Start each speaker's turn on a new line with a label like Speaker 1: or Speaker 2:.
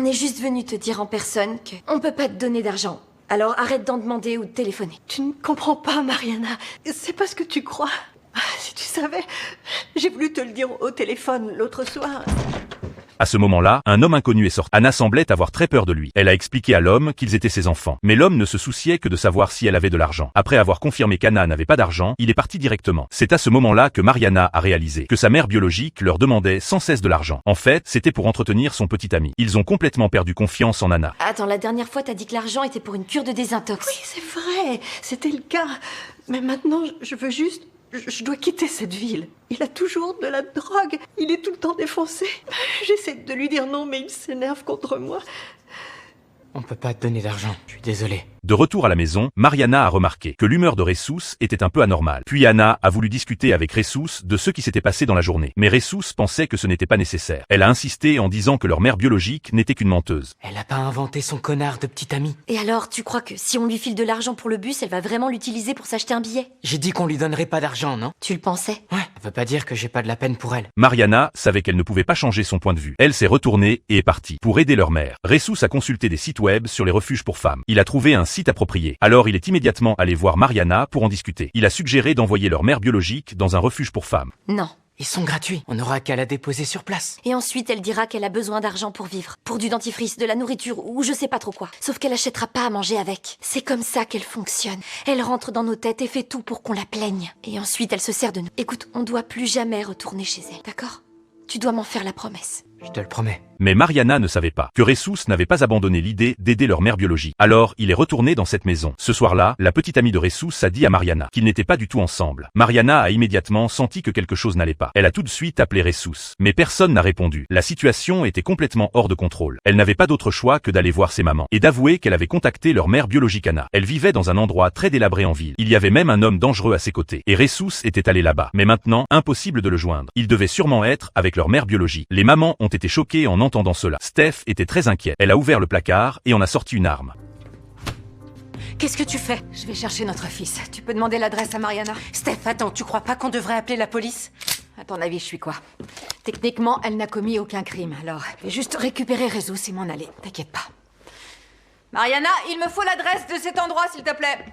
Speaker 1: On est juste venu te dire en personne qu'on peut pas te donner d'argent. Alors arrête d'en demander ou de téléphoner.
Speaker 2: Tu ne comprends pas, Mariana. C'est pas ce que tu crois. Si tu savais, j'ai voulu te le dire au téléphone l'autre soir.
Speaker 3: À ce moment-là, un homme inconnu est sorti. Anna semblait avoir très peur de lui. Elle a expliqué à l'homme qu'ils étaient ses enfants. Mais l'homme ne se souciait que de savoir si elle avait de l'argent. Après avoir confirmé qu'Anna n'avait pas d'argent, il est parti directement. C'est à ce moment-là que Mariana a réalisé que sa mère biologique leur demandait sans cesse de l'argent. En fait, c'était pour entretenir son petit ami. Ils ont complètement perdu confiance en Anna.
Speaker 1: Attends, la dernière fois t'as dit que l'argent était pour une cure de désintox.
Speaker 2: Oui, c'est vrai, c'était le cas. Mais maintenant, je veux juste... Je dois quitter cette ville. Il a toujours de la drogue. Il est tout le temps défoncé. J'essaie de lui dire non, mais il s'énerve contre moi.
Speaker 4: On peut pas te donner d'argent, je suis désolé.
Speaker 3: De retour à la maison, Mariana a remarqué que l'humeur de Ressus était un peu anormale. Puis Anna a voulu discuter avec Ressus de ce qui s'était passé dans la journée. Mais Ressus pensait que ce n'était pas nécessaire. Elle a insisté en disant que leur mère biologique n'était qu'une menteuse.
Speaker 4: Elle a pas inventé son connard de petit ami.
Speaker 1: Et alors, tu crois que si on lui file de l'argent pour le bus, elle va vraiment l'utiliser pour s'acheter un billet?
Speaker 4: J'ai dit qu'on lui donnerait pas d'argent, non?
Speaker 1: Tu le pensais?
Speaker 4: Ouais, ça veut pas dire que j'ai pas de la peine pour elle.
Speaker 3: Mariana savait qu'elle ne pouvait pas changer son point de vue. Elle s'est retournée et est partie pour aider leur mère. Ressus a consulté des sites web sur les refuges pour femmes. Il a trouvé un site approprié. Alors il est immédiatement allé voir Mariana pour en discuter. Il a suggéré d'envoyer leur mère biologique dans un refuge pour femmes.
Speaker 1: Non.
Speaker 4: Ils sont gratuits, on n'aura qu'à la déposer sur place.
Speaker 1: Et ensuite, elle dira qu'elle a besoin d'argent pour vivre. Pour du dentifrice, de la nourriture ou je sais pas trop quoi. Sauf qu'elle achètera pas à manger avec. C'est comme ça qu'elle fonctionne. Elle rentre dans nos têtes et fait tout pour qu'on la plaigne. Et ensuite, elle se sert de nous. Écoute, on doit plus jamais retourner chez elle, d'accord? Tu dois m'en faire la promesse.
Speaker 4: Je te le promets.
Speaker 3: Mais Mariana ne savait pas que Ressus n'avait pas abandonné l'idée d'aider leur mère biologique. Alors, il est retourné dans cette maison. Ce soir-là, la petite amie de Ressus a dit à Mariana qu'ils n'étaient pas du tout ensemble. Mariana a immédiatement senti que quelque chose n'allait pas. Elle a tout de suite appelé Ressus. Mais personne n'a répondu. La situation était complètement hors de contrôle. Elle n'avait pas d'autre choix que d'aller voir ses mamans et d'avouer qu'elle avait contacté leur mère biologique Anna. Elle vivait dans un endroit très délabré en ville. Il y avait même un homme dangereux à ses côtés. Et Ressus était allé là-bas. Mais maintenant, impossible de le joindre. Il devait sûrement être avec leur mère biologique. Les mamans ont été choquées en entendant cela. Steph était très inquiète. Elle a ouvert le placard et en a sorti une arme.
Speaker 5: Qu'est-ce que tu fais? Je vais chercher notre fils. Tu peux demander l'adresse à Mariana? Steph, attends, tu crois pas qu'on devrait appeler la police? À ton avis, je suis quoi? Techniquement, elle n'a commis aucun crime, alors je vais juste récupérer Ressus et m'en aller. T'inquiète pas. Mariana, il me faut l'adresse de cet endroit, s'il te plaît.